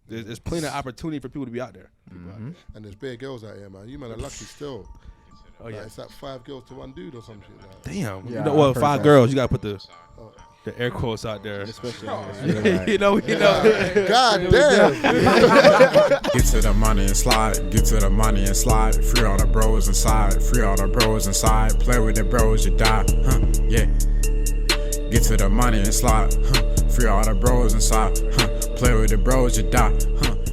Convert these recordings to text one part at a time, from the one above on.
There's plenty of opportunity for people to be out there. And there's bare girls out here, man. You man are lucky still. Oh yeah, it's like 5 girls to 1 dude or some shit. Like. Damn. Yeah, You know, well, 5 girls. You gotta put the air quotes out there. Especially you know. God damn. Get to the money and slide. Get to the money and slide. Free all the bros inside. Free all the bros inside. Play with the bros, you die. Yeah. Get to the money and slide. Free all the bros inside. Play with the bros, you die.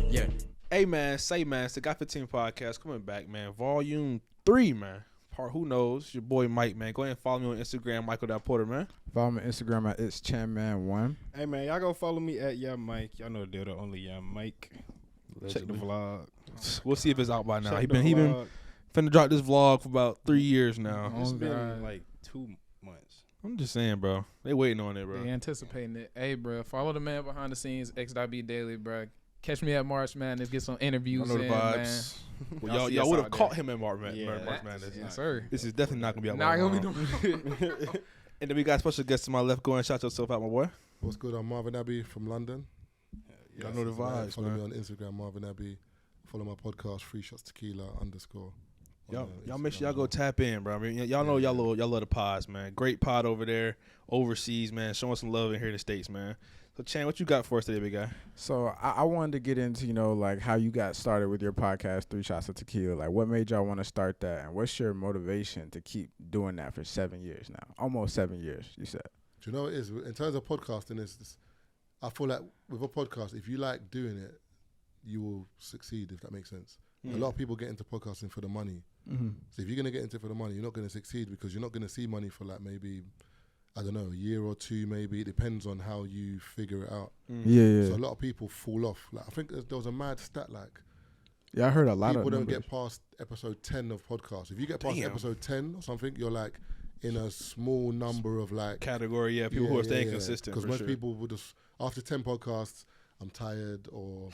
Yeah. Hey man, it's the GOT15 Podcast coming back, man. Volume 3, man. Who knows? Your boy Mike, man. Go ahead and follow me on Instagram, Michael.Porter, man. Follow me on Instagram at itschanman1. Hey man, y'all go follow me at Mike. Y'all know the deal, the only Mike. Check the vlog. We'll see if it's out by now. Check He been finna drop this vlog for about 3 years now. It's been like 2 months. I'm just saying, bro. They waiting on it, bro. They anticipating it. Hey, bro, follow the man behind the scenes, X.B Daily, bro. Catch me at March Madness. Get some interviews I know the in, vibes. man. Well, y'all would have caught him at March Madness. Yes, sir. This is definitely not gonna be out. Not gonna be. And then we got a special guest to my left. Go and shout yourself out, my boy. What's good? I'm Marvin Abbey from London. Y'all know the vibes, Follow man. me on Instagram, Marvin Abbey. Follow my podcast, Free Shots Tequila _ Y'all make sure y'all go tap in, bro. I mean, y'all know y'all love the pods, man. Great pod over there, overseas, man. Showing some love in here in the States, man. So, Chan, what you got for us today, big guy? So I wanted to get into, like how you got started with your podcast, 3 Shots of Tequila. Like, what made y'all want to start that, and what's your motivation to keep doing that for 7 years now? Almost 7 years, you said. Do you know what it is? In terms of podcasting, I feel like with a podcast, if you like doing it, you will succeed, if that makes sense. A lot of people get into podcasting for the money. So if you're going to get into it for the money, you're not going to succeed because you're not going to see money for like maybe, I don't know, a year or 2 maybe. It depends on how you figure it out. Yeah. So a lot of people fall off. Like I think there was a mad stat like, I heard a lot people of don't numbers. get past episode 10 of podcasts. If you get past episode 10 or something, you're like in a small number of like category, people who are staying consistent. Because most people would just, after 10 podcasts, I'm tired or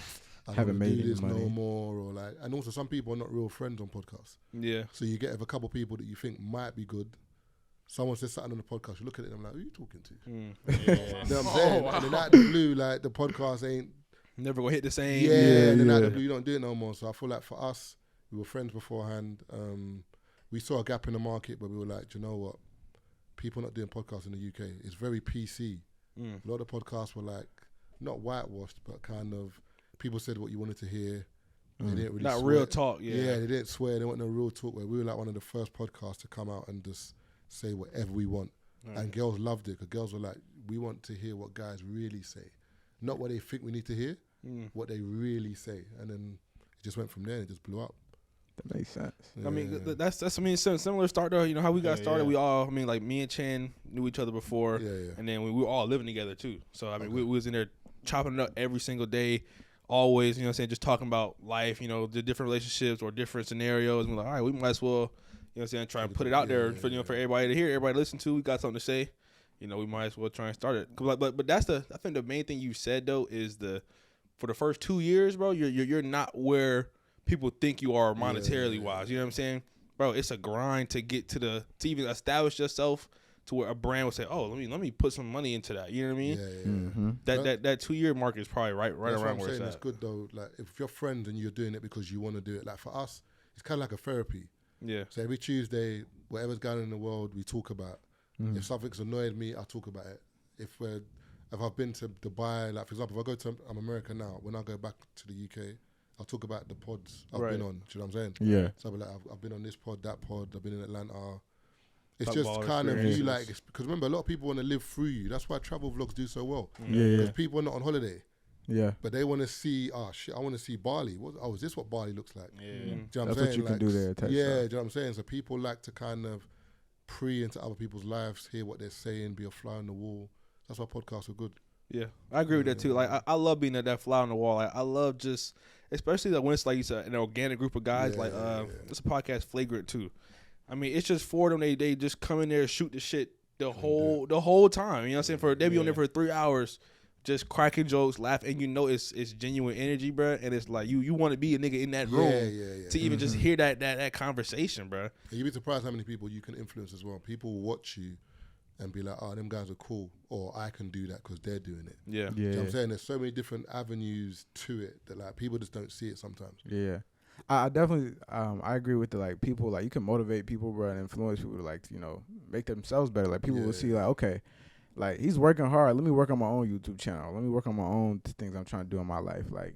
I haven't don't made do this money. no more, or like, and also some people are not real friends on podcasts. Yeah. So you get a couple people that you think might be good. Someone says something on the podcast, you look at it and I'm like, who are you talking to? You know what I'm saying? And then out of the blue, like the podcast ain't never gonna hit the same. and then out of the blue, you don't do it no more. So I feel like for us, we were friends beforehand. We saw a gap in the market, but we were like, do you know what? People not doing podcasts in the UK. It's very PC. A lot of podcasts were like not whitewashed, but kind of people said what you wanted to hear. They didn't really Not swear. real talk. Yeah, they didn't swear. They weren't no real talk. Where we were like one of the first podcasts to come out and just say whatever we want. And girls loved it because girls were like, we want to hear what guys really say, not what they think we need to hear, what they really say. And then it just went from there and it just blew up. That makes sense. Yeah. I mean, that's similar start though. You know how we got started. We all, I mean, like me and Chan knew each other before, and then we were all living together too. So I mean, we was in there chopping it up every single day, always. You know what I'm saying? Just talking about life. You know, the different relationships or different scenarios. And we're like, all right, we might as well, you know what I'm saying, try and put it out there for for everybody to hear, everybody to listen to. We got something to say. You know, we might as well try and start it. But that's I think the main thing you said though is for the first 2 years, bro, you're not where people think you are monetarily wise. You know what I'm saying? Bro, it's a grind to get to even establish yourself to where a brand would say, oh, let me put some money into that. You know what I mean? That 2 year mark is probably right around where it's at. It's good though. Like if you're friends and you're doing it because you want to do it, like for us, it's kind of like a therapy. Yeah. So every Tuesday, whatever's going on in the world, we talk about. If something's annoyed me, I talk about it. If I've been to Dubai, like for example, if I go to America now, when I go back to the UK, I'll talk about the pods I've been on. Do you know what I'm saying? Yeah. So I'll be like, I've been on this pod, that pod. I've been in Atlanta. It's just kind of you like, because remember, a lot of people want to live through you. That's why travel vlogs do so well. Because people are not on holiday. Yeah. But they want to see, shit, I want to see Bali. Is this what Bali looks like? Yeah. Do you know what I'm saying? What you can do there. Do you know what I'm saying? So people like to kind of pre into other people's lives, hear what they're saying, be a fly on the wall. That's why podcasts are good. Yeah, I agree with that too. Like I love being that fly on the wall. Like I love just, especially when it's like an organic group of guys. It's a podcast Flagrant too. I mean, it's just for them. They just come in there and shoot the shit the whole time. You know what I'm saying? They be on there for 3 hours, just cracking jokes, laughing, and you know it's genuine energy, bro. And it's like you want to be a nigga in that room to even just hear that conversation, bro. And you'd be surprised how many people you can influence as well. People will watch you and be like, oh, them guys are cool, or I can do that because they're doing it. Yeah. You know what I'm saying? There's so many different avenues to it that like people just don't see it sometimes. Yeah. I definitely I agree with the like people like you can motivate people, bro, and influence people to like, you know, make themselves better. Like people will see like, okay, like he's working hard. Let me work on my own YouTube channel. Let me work on my own things I'm trying to do in my life. Like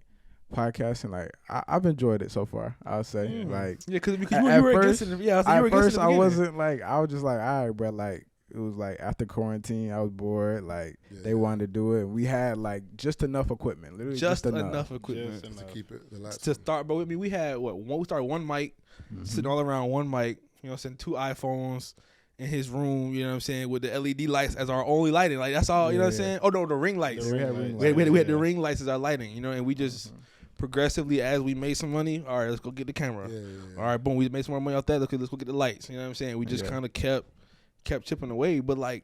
podcasting, like I've enjoyed it so far. I'll say like because you were against it. Yeah, at first I wasn't like I was just like all right, bro. Like it was like after quarantine, I was bored. Like they wanted to do it. And we had like just enough equipment, literally just enough equipment to keep it the lights to start. But I mean, we had we started one mic, sitting all around one mic. You know, sitting 2 iPhones in his room. You know what I'm saying, with the LED lights as our only lighting. Like that's all. You know what I'm saying? Oh no, the ring lights. We had the ring lights as our lighting. You know, and we just. Progressively, as we made some money, all right, let's go get the camera. All right, boom, we made some more money off that. Let's go get the lights. You know what I'm saying? We just kind of kept chipping away. But like,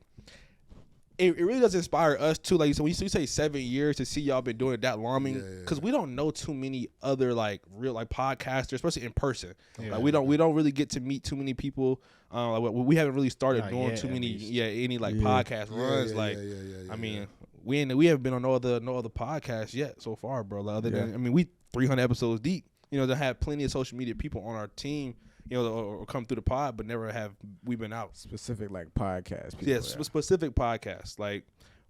it really does inspire us too. Like, so when you say 7 years to see y'all been doing it that long, because we don't know too many other like real like podcasters, especially in person. Like we don't really get to meet too many people. Like we haven't really started doing too many any like podcast runs. I mean. We haven't been on no other podcasts yet so far, bro. Like other than, I mean, we 300 episodes deep. You know, they have plenty of social media people on our team, you know, or come through the pod, but never have we been out. Specific like podcasts. Specific podcasts. Like,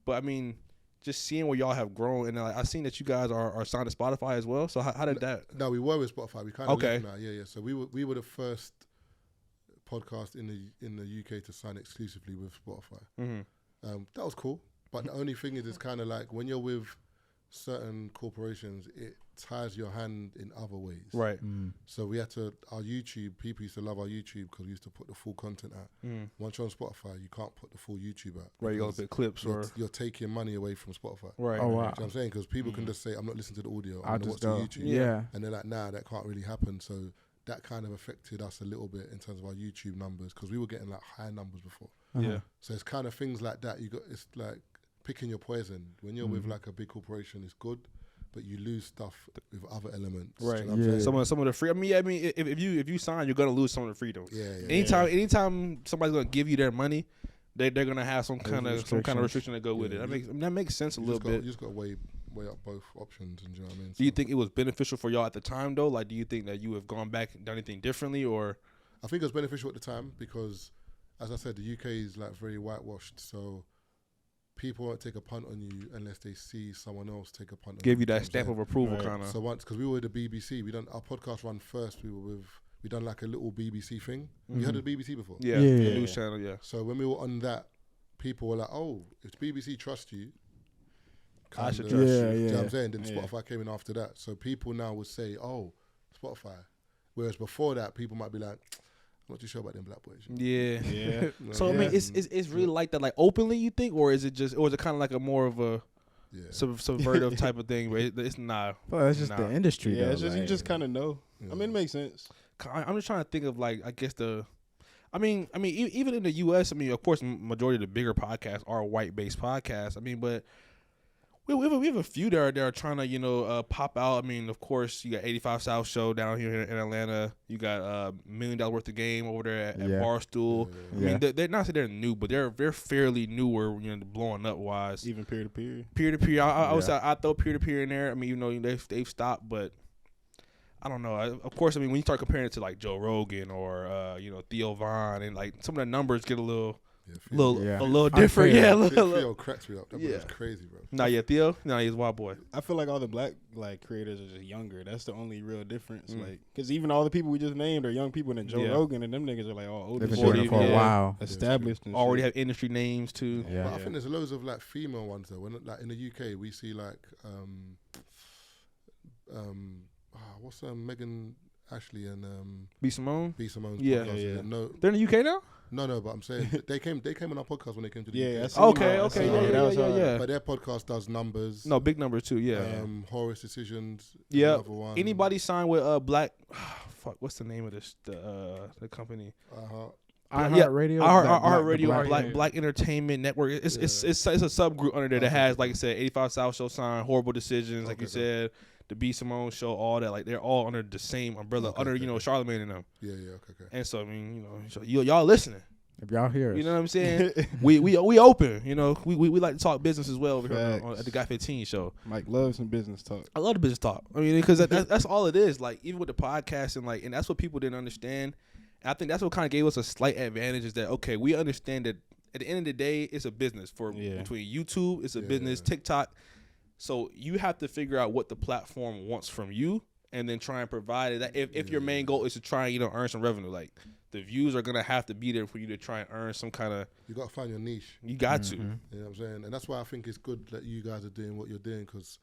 but I mean, just seeing where y'all have grown, and like, I've seen that you guys are signed to Spotify as well. So how did that? No, we were with Spotify. We kind of left now. Yeah. So we were the first podcast in the UK to sign exclusively with Spotify. That was cool. But the only thing is, it's kind of like when you're with certain corporations, it ties your hand in other ways. Right. So we had to, our YouTube, people used to love our YouTube because we used to put the full content out. Once you're on Spotify, you can't put the full YouTube out. Right, you got to put clips you're taking money away from Spotify. Right. Oh, wow. You know what I'm saying? Because people can just say, I'm not listening to the audio, I'm going to watch the YouTube. Yeah. And they're like, nah, that can't really happen. So that kind of affected us a little bit in terms of our YouTube numbers because we were getting like high numbers before. Yeah. So it's kind of things like that. It's like picking your poison. When you're with like a big corporation, it's good, but you lose stuff with other elements. Right. You know some of the free. I mean, if you sign, you're gonna lose some of the freedom. Anytime somebody's gonna give you their money, they're gonna have some kind of restriction to go with it. That makes sense a little bit. You just gotta weigh up both options. And you know what I mean? Do you think it was beneficial for y'all at the time though? Like, do you think that you have gone back and done anything differently, or? I think it was beneficial at the time because, as I said, the UK is like very whitewashed, so people won't take a punt on you unless they see someone else take a punt on you. Give you that stamp of approval, kind of. So once, because we were the BBC, our podcast run first. We done like a little BBC thing. You heard of the BBC before? Yeah. The news channel. Yeah. So when we were on that, people were like, "Oh, if the BBC trusts you, I should trust you." You know what I'm saying? Then Spotify came in after that. So people now would say, "Oh, Spotify," whereas before that, people might be like, I'm not too sure about them black boys. Yeah. So I mean, it's really like that, like openly, you think, or is it kind of like a more of a subvertive type of thing? Where it's not. Well, it's just the industry. Yeah, though, it's just you just kind of know. I mean, it makes sense. I'm just trying to think of like, I guess even in the U.S., I mean, of course, majority of the bigger podcasts are white-based podcasts. I mean, but we have a few that are trying to, pop out. I mean, of course, you got 85 South Show down here in Atlanta. You got $1 Million Worth of Game over there at Barstool. I mean, they're not saying they're new, but they're fairly newer, blowing up wise. Even peer-to-peer. Peer-to-peer. I throw peer-to-peer in there. I mean, they've stopped, but I don't know. Of course, I mean, when you start comparing it to like Joe Rogan or Theo Von, and like some of the numbers get a little different. Theo cracks me up. That was crazy, bro. Theo. He's a wild boy. I feel like all the black like creators are just younger. That's the only real difference. Like, because even all the people we just named are young people, and then Joe Rogan and them niggas are like all older. They've been doing it for a while. Established. And already have industry names too. Yeah. But I think there's loads of like female ones though. When like in the UK, we see like what's Megan Ashley and B. Simone. Yeah. No, they're in the UK now. No, but I'm saying they came on our podcast when they came to the UK. Okay, yeah. But their podcast does numbers. No, big numbers too. Yeah. Horace Decisions. Yeah. Anybody signed with Black? What's the name of this? The company. iHeartRadio. iHeartRadio. Black Entertainment Network. It's a subgroup under there that has, like I said, 85 South Show signed, Horrible Decisions, like you said. The B. Simone Show, all that, like they're all under the same umbrella, Charlamagne and them. Yeah, okay. And so I mean, so y'all listening. If y'all hear us. You know what I'm saying? we open. You know, we like to talk business as well over here at the GOT15 show. Mike loves some business talk. I love the business talk. I mean, because that's all it is. Like, even with the podcast and that's what people didn't understand. And I think that's what kind of gave us a slight advantage is that, okay, we understand that at the end of the day, it's a business between YouTube, it's a business, TikTok. So you have to figure out what the platform wants from you and then try and provide it. That if your main goal is to try and, earn some revenue, like the views are going to have to be there for you to try and earn some kind of. You got to find your niche. You got to. You know what I'm saying? And that's why I think it's good that you guys are doing what you're doing, because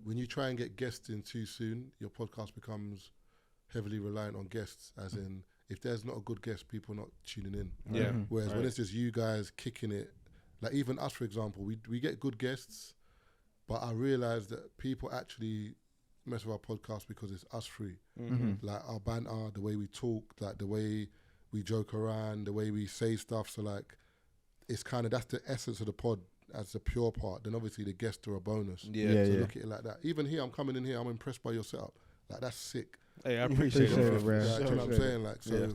when you try and get guests in too soon, your podcast becomes heavily reliant on guests, as in if there's not a good guest, people are not tuning in. Yeah. Whereas when it's just you guys kicking it, like even us, for example, we get good guests, but I realize that people actually mess with our podcast because it's us three. Like our banter, the way we talk, like the way we joke around, the way we say stuff. So like, it's kind of, that's the essence of the pod as the pure part. Then obviously the guests are a bonus. So look at it like that. Even here, I'm coming in here, I'm impressed by your setup. Like, that's sick. Hey, I appreciate it, bro. Like, you know what I'm saying? Like, so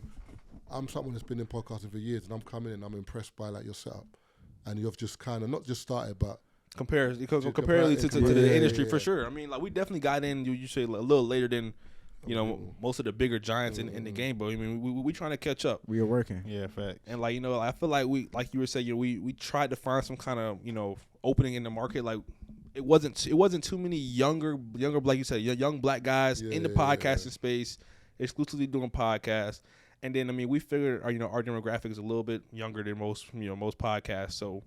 I'm someone that's been in podcasting for years, and I'm coming in, I'm impressed by like your setup. And you've just kind of not just started, but comparatively to the industry for sure. I mean, like, we definitely got in. You say a little later than most of the bigger giants in the game, but I mean, we trying to catch up. We are working. Yeah, fact. And like, I feel like like you were saying, we tried to find some kind of opening in the market. Like, it wasn't too many younger, like you said, young black guys in the podcasting space, exclusively doing podcasts. And then, I mean, we figured our demographic is a little bit younger than most podcasts. So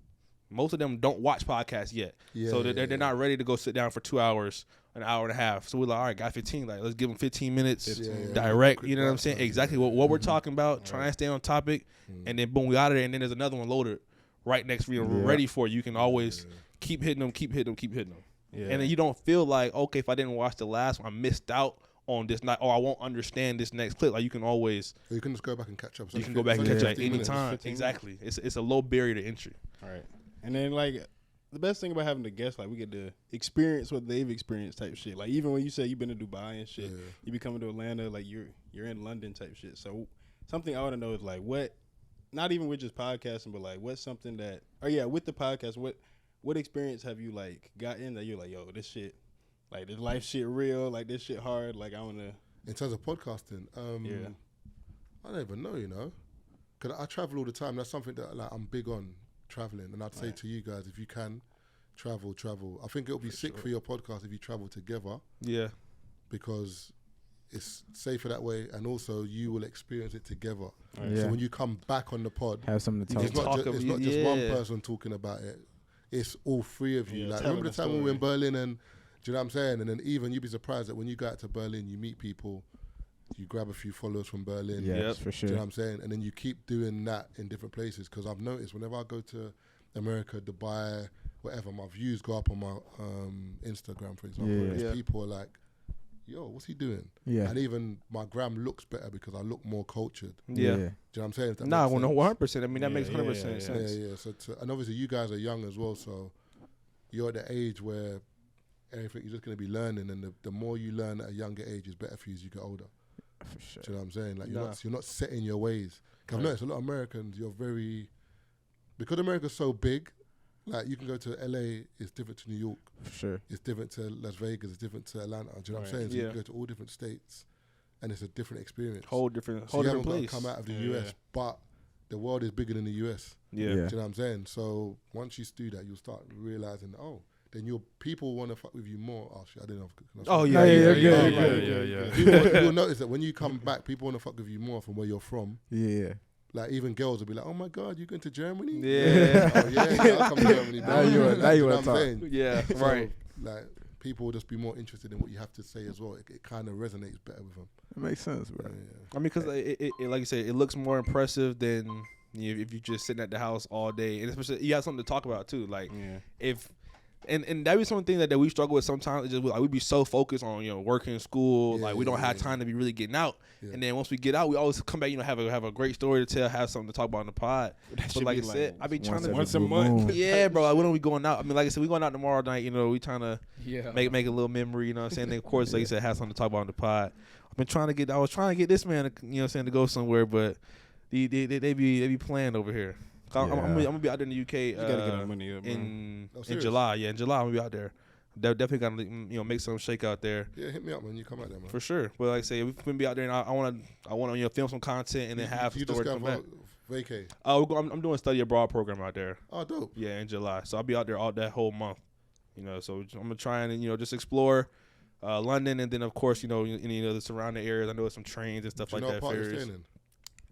most of them don't watch podcasts yet. So they're not ready to go sit down for 2 hours, an hour and a half. So we're like, all right, GOT15, like, let's give them 15 minutes direct. You know what I'm saying? Exactly what we're talking about. Try and stay on topic. And then boom, we out of there. And then there's another one loaded right next, ready for you. You can always keep hitting them. Yeah. And then you don't feel like, okay, if I didn't watch the last one, I missed out on this night, or I won't understand this next clip. Like, you can always, you can just go back and catch up. You can go back and catch up any time. Exactly. It's a low barrier to entry. All right. And then, like, the best thing about having the guests, like, we get to experience what they've experienced type shit. Like, even when you say you've been to Dubai and shit, you be coming to Atlanta, like, you're in London type shit. So something I want to know is, like, what, not even with just podcasting, but, like, what's something that, with the podcast, what experience have you, like, gotten that you're like, yo, this shit, like, this life shit real, like, this shit hard, like, I want to. In terms of podcasting, I don't even know, because I travel all the time. That's something that, like, I'm big on, traveling. And I'd say to you guys, if you can, travel. I think it'll be sick for your podcast if you travel together. Yeah. Because it's safer that way, and also you will experience it together. So when you come back on the pod, have something to talk about. It's not just one person talking about it. It's all three of you. Like, remember the time when we were in Berlin, and do you know what I'm saying? And then even you'd be surprised that when you go out to Berlin, you meet people, you grab a few followers from Berlin. Yes, for sure. Do you know what I'm saying? And then you keep doing that in different places, because I've noticed whenever I go to America, Dubai, whatever, my views go up on my Instagram, for example. People are like, yo, what's he doing? Yeah. And even my gram looks better because I look more cultured. Yeah. Do you know what I'm saying? 100%. I mean, that makes 100% sense. Yeah. So and obviously you guys are young as well, so you're at the age where everything you're just going to be learning, and the more you learn at a younger age is better for you as you get older. For sure. Do you know what I'm saying? Like, you're not set in your ways. I've noticed a lot of Americans, because America's so big, like, you can go to LA, it's different to New York. For sure. It's different to Las Vegas, it's different to Atlanta. Do you know what I'm saying? So you can go to all different states, and it's a different experience. Whole different place. Got to come out of the US, but the world is bigger than the US. Do you know what I'm saying? So once you do that, you'll start realizing, then your people want to fuck with you more. Oh shit, I didn't know. You'll notice that when you come back, people want to fuck with you more from where you're from. Yeah. Like, even girls will be like, "Oh my God, you going to Germany?" Yeah. I'll come to Germany. Now you want to talk. Yeah, so, right. Like, people will just be more interested in what you have to say as well. It kind of resonates better with them. It makes sense, bro. I mean, because it like you said, it looks more impressive than if you just sitting at the house all day, and especially you have something to talk about too. Like, if. And that be something that we struggle with sometimes. It's just like, we be so focused on work and school, like we don't have time to be really getting out. And then once we get out, we always come back, have a great story to tell, have something to talk about on the pod. But like I said, I be trying to once a month. Yeah, bro. Like, when are we going out? I mean, like I said, we going out tomorrow night. We trying to make a little memory. You know what I'm saying? And of course, like you said, have something to talk about on the pod. I was trying to get this man, to go somewhere, but They be playing over here. I'm gonna be out there in the UK you gotta get our money up, in July. Yeah, in July I'm gonna be out there. Definitely gotta make some shake out there. Yeah, hit me up when you come out there, man. For sure. But like I say, we're gonna be out there, and I wanna film some content and then have a story come back. Vacay. I'm doing a study abroad program out there. Oh, dope. Yeah, in July. So I'll be out there all that whole month. So I'm gonna try and just explore London, and then of course any of the surrounding areas. I know there's some trains and stuff like that. What part you're staying in?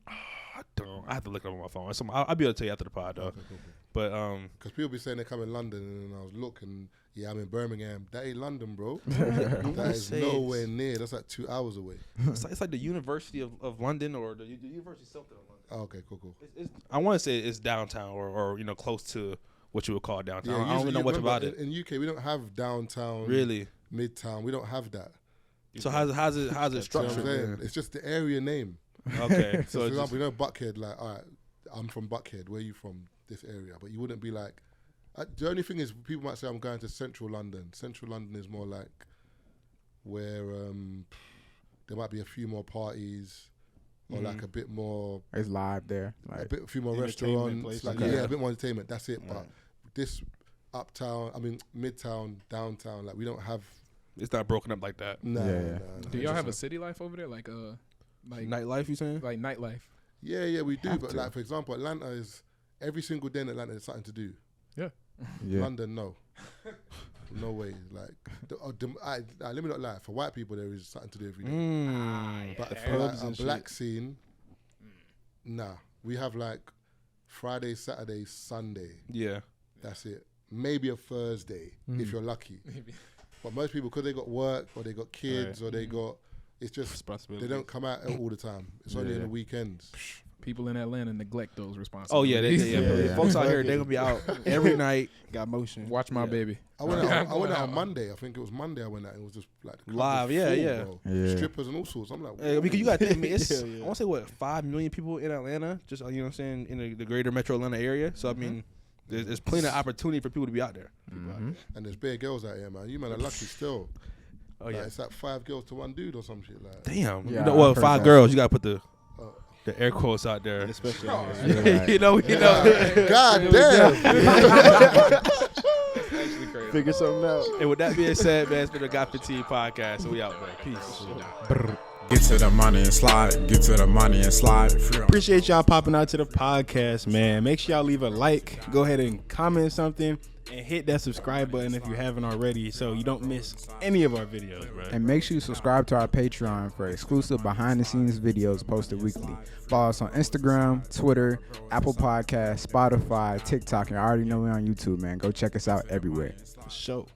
I don't. I have to look it up on my phone. I'll be able to tell you after the pod, though. Okay, cool. But because people be saying they come in London, and I was looking. Yeah, I'm in Birmingham. That ain't London, bro. That is nowhere near. That's like 2 hours away. It's like the University of London or the University of something of London. Oh, okay, cool. I want to say it's downtown or close to what you would call downtown. Yeah, I don't even know much about it. In UK, we don't have downtown. Really? Midtown. We don't have that. So how's it structured? It's just the area name. Okay. So for example, Buckhead. Like, all right, I'm from Buckhead. Where are you from? This area, but you wouldn't be like. The only thing is, people might say I'm going to Central London. Central London is more like where there might be a few more parties or like a bit more. It's live there. Like a few more restaurants. Like a bit more entertainment. That's it. But this uptown, midtown, downtown, like we don't have. It's not broken up like that. No. Do y'all have a city life over there, like nightlife? You saying? Like nightlife? Yeah, we do. But like for example, Atlanta is every single day in Atlanta there's something to do. Yeah. London, no. No way. Like, let me not lie. For white people, there is something to do every day. But for like a black scene, nah. We have like Friday, Saturday, Sunday. Yeah. That's it. Maybe a Thursday if you're lucky. Maybe. But most people, because they got work or they got kids or they got, it's just they don't come out all the time. It's only in the weekends. People in Atlanta neglect those Oh responsibilities. yeah. Folks out here, they're gonna be out every night. Got motion. Watch my baby. I went out on Monday. I think it was Monday. I went out. It was just like live. Full, strippers and all sorts. I'm like, because you got to think, I want to say 5 million people in Atlanta. Just you know what I'm saying, in the greater metro Atlanta area. So I mean, there's plenty of opportunity for people to be out there. And there's bare girls out here, man. You man are lucky still. Oh yeah, it's like 5 girls to 1 dude or some shit like. Damn. Yeah, 5 girls. You gotta put the air quotes out there, especially. You know. God damn. Figure something out. And with that being said, man, it's been a GOT15 Podcast. So we out, man. Peace. Get to the money and slide. Get to the money and slide. Appreciate y'all popping out to the podcast, man. Make sure y'all leave a like. Go ahead and comment something. And hit that subscribe button if you haven't already so you don't miss any of our videos, bro. And make sure you subscribe to our Patreon for exclusive behind-the-scenes videos posted weekly. Follow us on Instagram, Twitter, Apple Podcasts, Spotify, TikTok, and I already know we're on YouTube, man. Go check us out everywhere. For sure.